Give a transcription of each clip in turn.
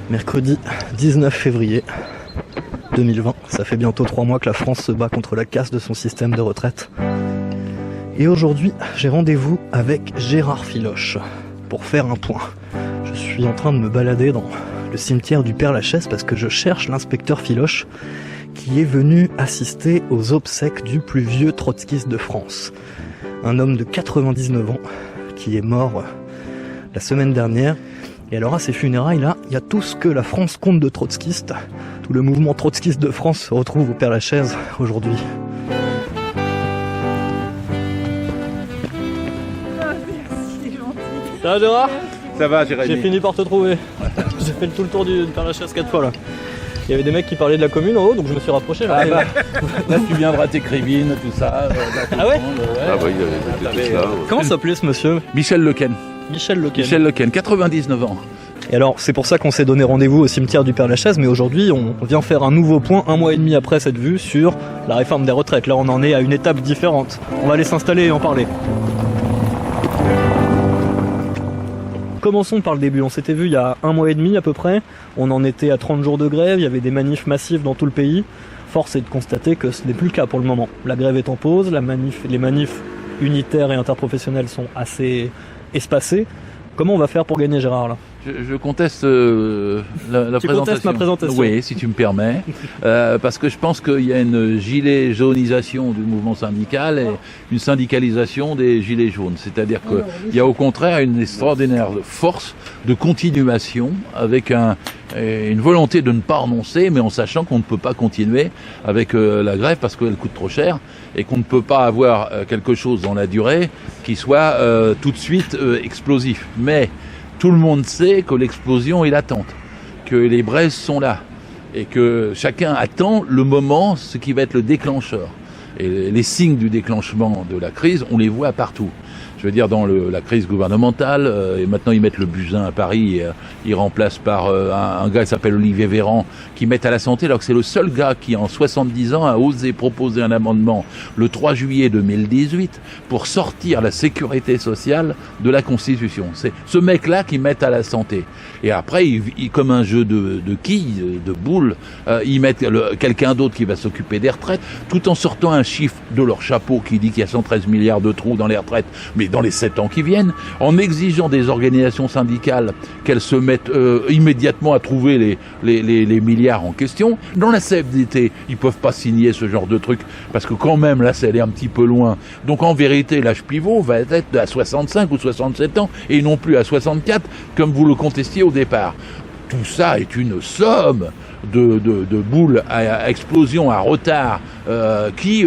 Mercredi 19 février 2020, ça fait bientôt 3 mois que la France se bat contre la casse de son système de retraite. Et aujourd'hui, j'ai rendez-vous avec Gérard Filoche pour faire un point. Je suis en train de me balader dans le cimetière du Père-Lachaise parce que je cherche l'inspecteur Filoche qui est venu assister aux obsèques du plus vieux trotskiste de France. Un homme de 99 ans qui est mort la semaine dernière. Et alors à ces funérailles-là, il y a tout ce que la France compte de trotskistes. Tout le mouvement trotskiste de France se retrouve au Père-Lachaise aujourd'hui. Ça va Gérard ? Ça va Jérémy. J'ai fini par te trouver. J'ai fait tout le tour du Père-Lachaise 4 fois là. Il y avait des mecs qui parlaient de la commune en haut, donc je me suis rapproché. Là, là tu viendras tes cribines, tout ça. Ah ouais ? Ah oui, il y avait tout ça. Comment s'appelait ce monsieur ? Michel Lequen. Michel Lequen. Michel Lequen, 99 ans. Et alors, c'est pour ça qu'on s'est donné rendez-vous au cimetière du Père-Lachaise, mais aujourd'hui, on vient faire un nouveau point, 1 mois et demi après cette vue, sur la réforme des retraites. Là, on en est à une étape différente. On va aller s'installer et en parler. Commençons par le début. On s'était vu il y a 1 mois et demi à peu près. On en était à 30 jours de grève, il y avait des manifs massifs dans tout le pays. Force est de constater que ce n'est plus le cas pour le moment. La grève est en pause, les manifs unitaires et interprofessionnels sont assez espacés. Comment on va faire pour gagner Gérard là ? Je conteste la présentation. Tu contestes ma présentation ? Oui, si tu me permets. Parce que je pense qu'il y a une gilet jaunisation du mouvement syndical et une syndicalisation des gilets jaunes. C'est-à-dire qu'il y a au contraire une extraordinaire force de continuation avec une volonté de ne pas renoncer, mais en sachant qu'on ne peut pas continuer avec la grève parce qu'elle coûte trop cher et qu'on ne peut pas avoir quelque chose dans la durée qui soit tout de suite explosif. Mais tout le monde sait que l'explosion est latente, que les braises sont là et que chacun attend le moment, ce qui va être le déclencheur. Et les signes du déclenchement de la crise, on les voit partout. Je veux dire, dans la crise gouvernementale, et maintenant ils mettent le Buzyn à Paris, et, ils remplacent par un gars qui s'appelle Olivier Véran, qui met à la santé, alors que c'est le seul gars qui, en 70 ans, a osé proposer un amendement le 3 juillet 2018 pour sortir la sécurité sociale de la Constitution. C'est ce mec-là qui met à la santé. Et après, comme un jeu de quilles, de boules, ils mettent quelqu'un d'autre qui va s'occuper des retraites, tout en sortant un chiffre de leur chapeau qui dit qu'il y a 113 milliards de trous dans les retraites, mais dans les 7 ans qui viennent, en exigeant des organisations syndicales qu'elles se mettent immédiatement à trouver les milliards en question. Dans la CFDT, ils peuvent pas signer ce genre de truc, parce que quand même, là, c'est allé un petit peu loin. Donc en vérité, l'âge pivot va être à 65 ou 67 ans, et non plus à 64, comme vous le contestiez au départ. Tout ça est une somme de boules à explosion, à retard, qui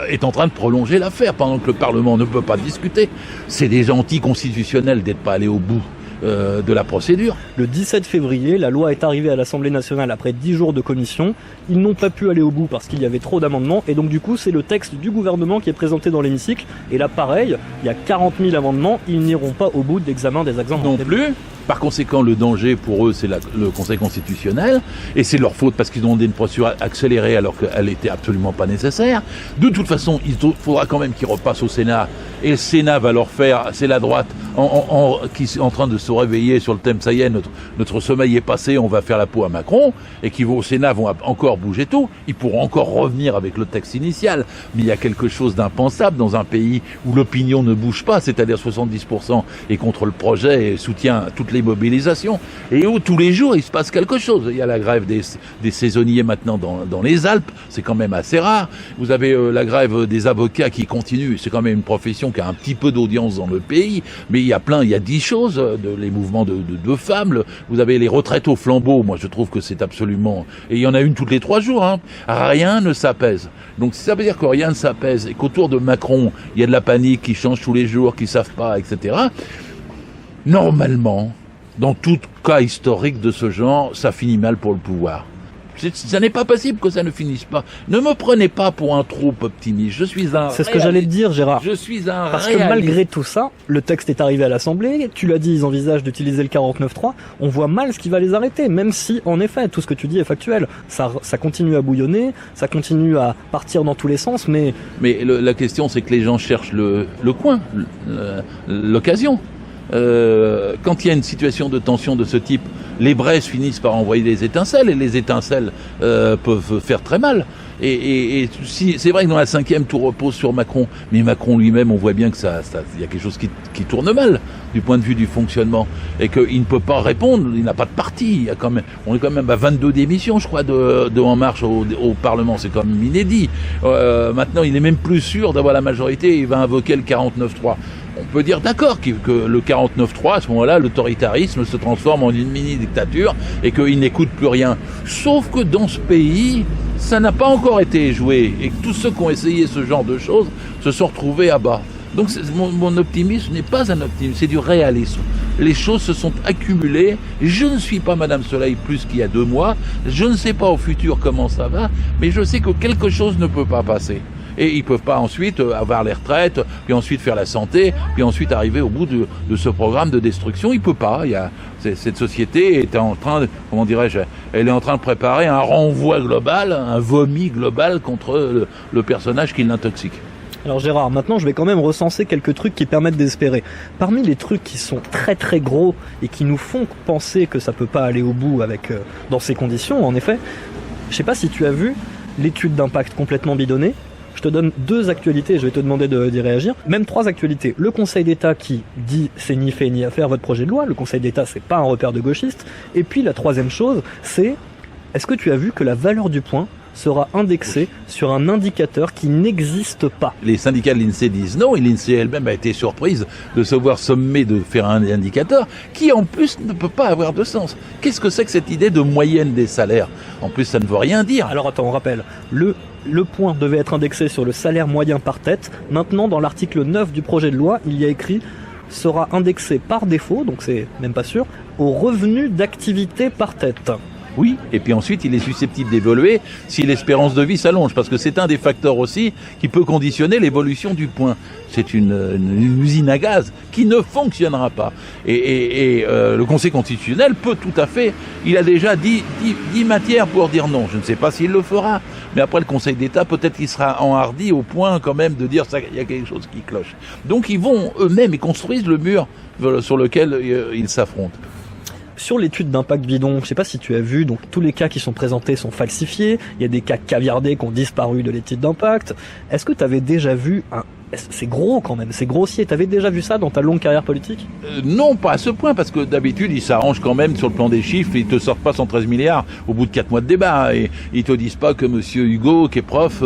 est en train de prolonger l'affaire pendant que le Parlement ne peut pas discuter. C'est des anticonstitutionnels d'être pas allés au bout de la procédure. Le 17 février, la loi est arrivée à l'Assemblée nationale après 10 jours de commission. Ils n'ont pas pu aller au bout parce qu'il y avait trop d'amendements et donc du coup c'est le texte du gouvernement qui est présenté dans l'hémicycle. Et là pareil, il y a 40 000 amendements, ils n'iront pas au bout de l'examen des exemples. Non plus. Par conséquent, le danger pour eux, c'est le Conseil constitutionnel, et c'est leur faute parce qu'ils ont donné une procédure accélérée alors qu'elle n'était absolument pas nécessaire. De toute façon, il faudra quand même qu'ils repassent au Sénat, et le Sénat va leur faire, c'est la droite qui est en train de se réveiller sur le thème, ça y est, notre sommeil est passé, on va faire la peau à Macron, et qui au Sénat vont encore bouger tout, ils pourront encore revenir avec le texte initial, mais il y a quelque chose d'impensable dans un pays où l'opinion ne bouge pas, c'est-à-dire 70% est contre le projet et soutient toutes les mobilisations, et où tous les jours il se passe quelque chose. Il y a la grève des saisonniers maintenant dans les Alpes, c'est quand même assez rare. Vous avez la grève des avocats qui continue, c'est quand même une profession qui a un petit peu d'audience dans le pays, mais il y a 10 choses, les mouvements de femmes, vous avez les retraites au flambeau, moi je trouve que c'est absolument... Et il y en a une toutes les 3 jours, hein. Rien ne s'apaise. Donc si ça veut dire que rien ne s'apaise, et qu'autour de Macron, il y a de la panique qui change tous les jours, qui savent pas, etc., normalement, dans tout cas historique de ce genre, ça finit mal pour le pouvoir. Ça n'est pas possible que ça ne finisse pas. Ne me prenez pas pour un trop optimiste. Je suis un... C'est ce que j'allais te dire, Gérard. Je suis un Parce que malgré tout ça, le texte est arrivé à l'Assemblée. Tu l'as dit, ils envisagent d'utiliser le 49.3. On voit mal ce qui va les arrêter, même si, en effet, tout ce que tu dis est factuel. Ça continue à bouillonner, ça continue à partir dans tous les sens, mais... Mais la question, c'est que les gens cherchent le coin, l'occasion. quand il y a une situation de tension de ce type, les braises finissent par envoyer des étincelles, et les étincelles peuvent faire très mal. Et si, c'est vrai que dans la 5e, tout repose sur Macron, mais Macron lui-même, on voit bien que il y a quelque chose qui tourne mal du point de vue du fonctionnement, et qu'il ne peut pas répondre, il n'a pas de parti. On est quand même à 22 démissions, je crois, de En Marche au Parlement, c'est quand même inédit. Maintenant, il n'est même plus sûr d'avoir la majorité, il va invoquer le 49-3. On peut dire d'accord que le 49-3, à ce moment-là, l'autoritarisme se transforme en une mini-dictature et qu'il n'écoute plus rien. Sauf que dans ce pays, ça n'a pas encore été joué et que tous ceux qui ont essayé ce genre de choses se sont retrouvés à bas. Donc mon optimisme n'est pas un optimisme, c'est du réalisme. Les choses se sont accumulées. Je ne suis pas Madame Soleil plus qu'il y a 2 mois. Je ne sais pas au futur comment ça va, mais je sais que quelque chose ne peut pas passer. Et ils peuvent pas ensuite avoir les retraites, puis ensuite faire la santé, puis ensuite arriver au bout de ce programme de destruction. Il peut pas. Cette société est en train, comment dirais-je, elle est en train de préparer un renvoi global, un vomi global contre le personnage qui l'intoxique. Alors Gérard, maintenant je vais quand même recenser quelques trucs qui permettent d'espérer. Parmi les trucs qui sont très très gros et qui nous font penser que ça peut pas aller au bout dans ces conditions, en effet, je sais pas si tu as vu l'étude d'impact complètement bidonnée. Je te donne 2 actualités, je vais te demander d'y réagir. Même 3 actualités. Le Conseil d'État qui dit c'est ni fait ni à faire votre projet de loi. Le Conseil d'État, c'est pas un repère de gauchistes. Et puis la 3e chose, c'est est-ce que tu as vu que la valeur du point sera indexée sur un indicateur qui n'existe pas? Les syndicats de l'INSEE disent non, et l'INSEE elle-même a été surprise de se voir sommée de faire un indicateur qui en plus ne peut pas avoir de sens. Qu'est-ce que c'est que cette idée de moyenne des salaires? En plus, ça ne veut rien dire. Alors attends, on rappelle. Le point devait être indexé sur le salaire moyen par tête. Maintenant, dans l'article 9 du projet de loi, il y a écrit sera indexé par défaut, donc c'est même pas sûr, au revenu d'activité par tête. Oui, et puis ensuite, il est susceptible d'évoluer si l'espérance de vie s'allonge, parce que c'est un des facteurs aussi qui peut conditionner l'évolution du point. C'est une usine à gaz qui ne fonctionnera pas. Et le Conseil constitutionnel peut tout à fait, il a déjà 10 matières pour dire non. Je ne sais pas s'il le fera, mais après le Conseil d'État, peut-être qu'il sera enhardi au point quand même de dire qu'il y a quelque chose qui cloche. Donc ils vont eux-mêmes, ils construisent le mur sur lequel ils s'affrontent. Sur l'étude d'impact bidon, je sais pas si tu as vu, donc tous les cas qui sont présentés sont falsifiés, il y a des cas caviardés qui ont disparu de l'étude d'impact. Est-ce que tu avais déjà vu c'est gros quand même, c'est grossier, tu avais déjà vu ça dans ta longue carrière politique? Non, pas à ce point, parce que d'habitude, ils s'arrangent quand même sur le plan des chiffres, ils te sortent pas 113 milliards au bout de 4 mois de débat, et ils te disent pas que monsieur Hugo, qui est prof,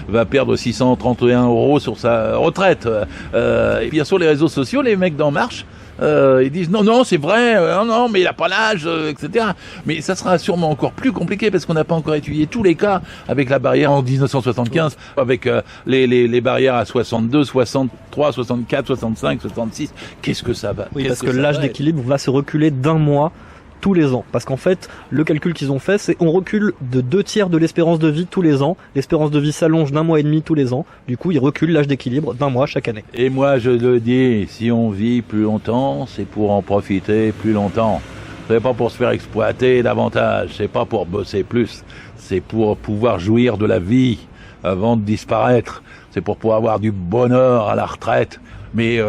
va perdre 631 € sur sa retraite. Et bien sur les réseaux sociaux, les mecs d'En Marche, ils disent non c'est vrai, non mais il a pas l'âge, etc. Mais ça sera sûrement encore plus compliqué parce qu'on n'a pas encore étudié tous les cas avec la barrière en 1975, avec les barrières à 62, 63, 64, 65, 66. Qu'est-ce que ça va? Oui, parce que l'âge d'équilibre va se reculer d'1 mois tous les ans. Parce qu'en fait, le calcul qu'ils ont fait, c'est on recule de 2/3 de l'espérance de vie tous les ans. L'espérance de vie s'allonge d'1 mois et demi tous les ans. Du coup, ils reculent l'âge d'équilibre d'1 mois chaque année. Et moi, je le dis, si on vit plus longtemps, c'est pour en profiter plus longtemps. C'est pas pour se faire exploiter davantage. C'est pas pour bosser plus. C'est pour pouvoir jouir de la vie avant de disparaître. C'est pour pouvoir avoir du bonheur à la retraite. Mais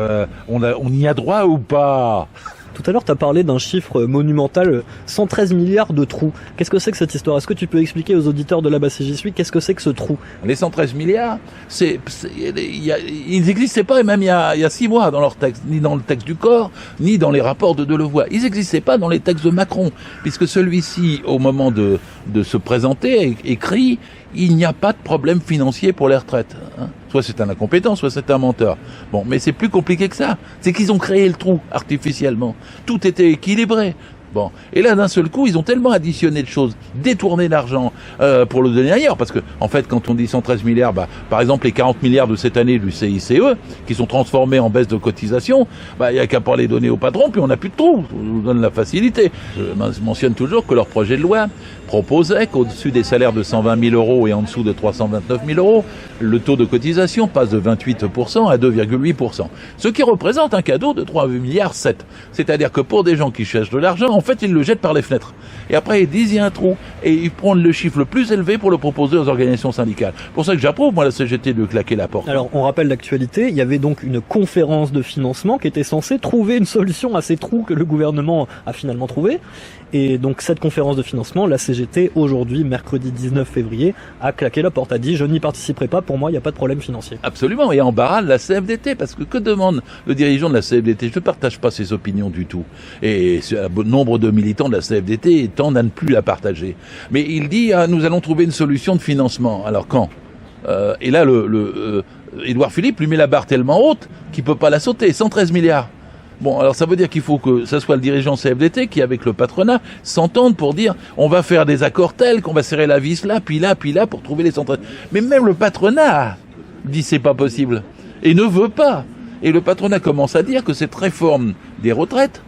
on y a droit ou pas? Tout à l'heure, tu as parlé d'un chiffre monumental, 113 milliards de trous. Qu'est-ce que c'est que cette histoire? Est-ce que tu peux expliquer aux auditeurs de là-bas si j'y suis, qu'est-ce que c'est que ce trou? Les 113 milliards, ils n'existaient pas, et même il y a 6 mois dans leur texte, ni dans le texte du corps, ni dans les rapports de Delevoye. Ils n'existaient pas dans les textes de Macron, puisque celui-ci, au moment de se présenter, écrit « Il n'y a pas de problème financier pour les retraites ». Soit c'est un incompétent, soit c'est un menteur. Bon, mais c'est plus compliqué que ça. C'est qu'ils ont créé le trou artificiellement. Tout était équilibré. Bon, et là d'un seul coup, ils ont tellement additionné de choses, détourné l'argent pour le donner ailleurs, parce que en fait, quand on dit 113 milliards, par exemple les 40 milliards de cette année du CICE, qui sont transformés en baisse de cotisation, il y a qu'à pas les donner aux patrons, puis on n'a plus de trous. Je vous donne la facilité. Je mentionne toujours que leur projet de loi proposait qu'au-dessus des salaires de 120 000 € et en dessous de 329 000 €, le taux de cotisation passe de 28% à 2,8%. Ce qui représente un cadeau de 3,7 milliards. C'est-à-dire que pour des gens qui cherchent de l'argent, fait, il le jette par les fenêtres. Et après, ils disent il y a un trou. Et ils prennent le chiffre le plus élevé pour le proposer aux organisations syndicales. C'est pour ça que j'approuve, moi, la CGT de claquer la porte. Alors, on rappelle l'actualité, il y avait donc une conférence de financement qui était censée trouver une solution à ces trous que le gouvernement a finalement trouvé. Et donc, cette conférence de financement, la CGT, aujourd'hui, mercredi 19 février, a claqué la porte, a dit « Je n'y participerai pas, pour moi, il n'y a pas de problème financier ». Absolument, et en barrage la CFDT, parce que demande le dirigeant de la CFDT? Je ne partage pas ses opinions du tout. Et un nombre de militants de la CFDT tendent à ne plus la partager. Mais il dit nous allons trouver une solution de financement. Alors quand et là, Édouard Philippe lui met la barre tellement haute qu'il peut pas la sauter, 113 milliards. Bon, alors ça veut dire qu'il faut que ça soit le dirigeant CFDT qui, avec le patronat, s'entende pour dire on va faire des accords tels qu'on va serrer la vis là, puis là, pour trouver les 113. Mais même le patronat dit c'est pas possible et ne veut pas. Et le patronat commence à dire que cette réforme des retraites,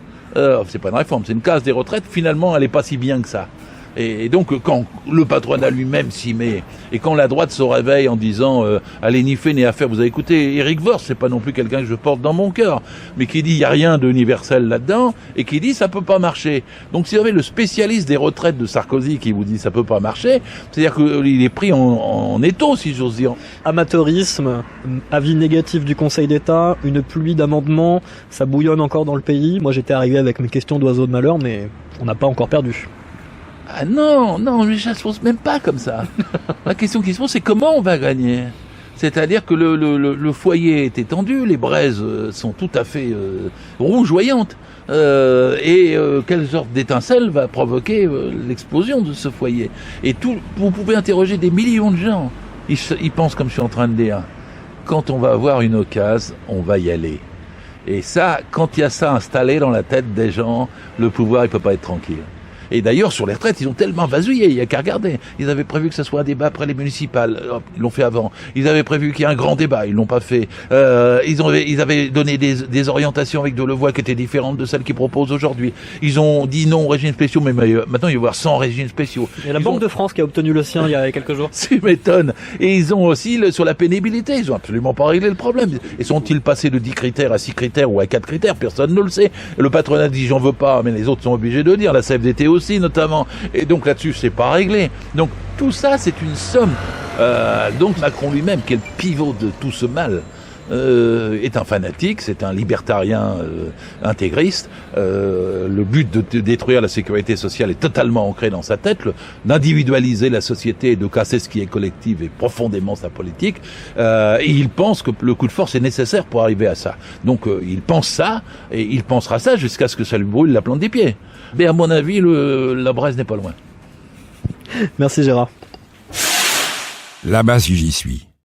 c'est pas une réforme, c'est une case des retraites, finalement elle est pas si bien que ça. Et donc quand le patronat lui-même s'y met, et quand la droite se réveille en disant allez ni fait ni à faire, vous avez écouté Éric Woerth, c'est pas non plus quelqu'un que je porte dans mon cœur, mais qui dit il y a rien d'universel là-dedans, et qui dit ça peut pas marcher. Donc si vous avez le spécialiste des retraites de Sarkozy qui vous dit ça peut pas marcher, c'est-à-dire qu'il est pris en étau, si j'ose dire. Amateurisme, avis négatif du Conseil d'État, une pluie d'amendements, ça bouillonne encore dans le pays. Moi j'étais arrivé avec mes questions d'oiseau de malheur, mais on n'a pas encore perdu. Ah non, mais ça se pose même pas comme ça. La question qui se pose, c'est comment on va gagner. C'est-à-dire que le foyer est étendu, les braises sont tout à fait rougeoyantes. Quelle sorte d'étincelle va provoquer l'explosion de ce foyer. Et vous pouvez interroger des millions de gens. Ils pensent comme je suis en train de dire. Quand on va avoir une occasion, on va y aller. Et ça, quand il y a ça installé dans la tête des gens, le pouvoir, il peut pas être tranquille. Et d'ailleurs, sur les retraites, ils ont tellement vasouillé, il n'y a qu'à regarder. Ils avaient prévu que ce soit un débat après les municipales, ils l'ont fait avant. Ils avaient prévu qu'il y ait un grand débat, ils l'ont pas fait. Ils avaient donné des orientations avec Delevoye qui étaient différentes de celles qu'ils proposent aujourd'hui. Ils ont dit non aux régimes spéciaux, mais maintenant il va y avoir 100 régimes spéciaux. Il y a la Banque de France qui a obtenu le sien il y a quelques jours. Tu m'étonnes. Et ils ont aussi, sur la pénibilité, ils ont absolument pas réglé le problème. Et sont-ils passés de 10 critères à 6 critères ou à 4 critères? Personne ne le sait. Le patronat dit j'en veux pas, mais les autres sont obligés de dire, la CFDT aussi notamment, et donc là-dessus c'est pas réglé. Donc tout ça c'est une somme. Donc Macron lui-même, qui est le pivot de tout ce mal, est un fanatique, c'est un libertarien intégriste. Le but de détruire la sécurité sociale est totalement ancré dans sa tête, d'individualiser la société et de casser ce qui est collectif et profondément sa politique. Et il pense que le coup de force est nécessaire pour arriver à ça. Donc il pense ça, et il pensera ça jusqu'à ce que ça lui brûle la plante des pieds. Mais à mon avis, la braise n'est pas loin. Merci Gérard. Là-bas si j'y suis.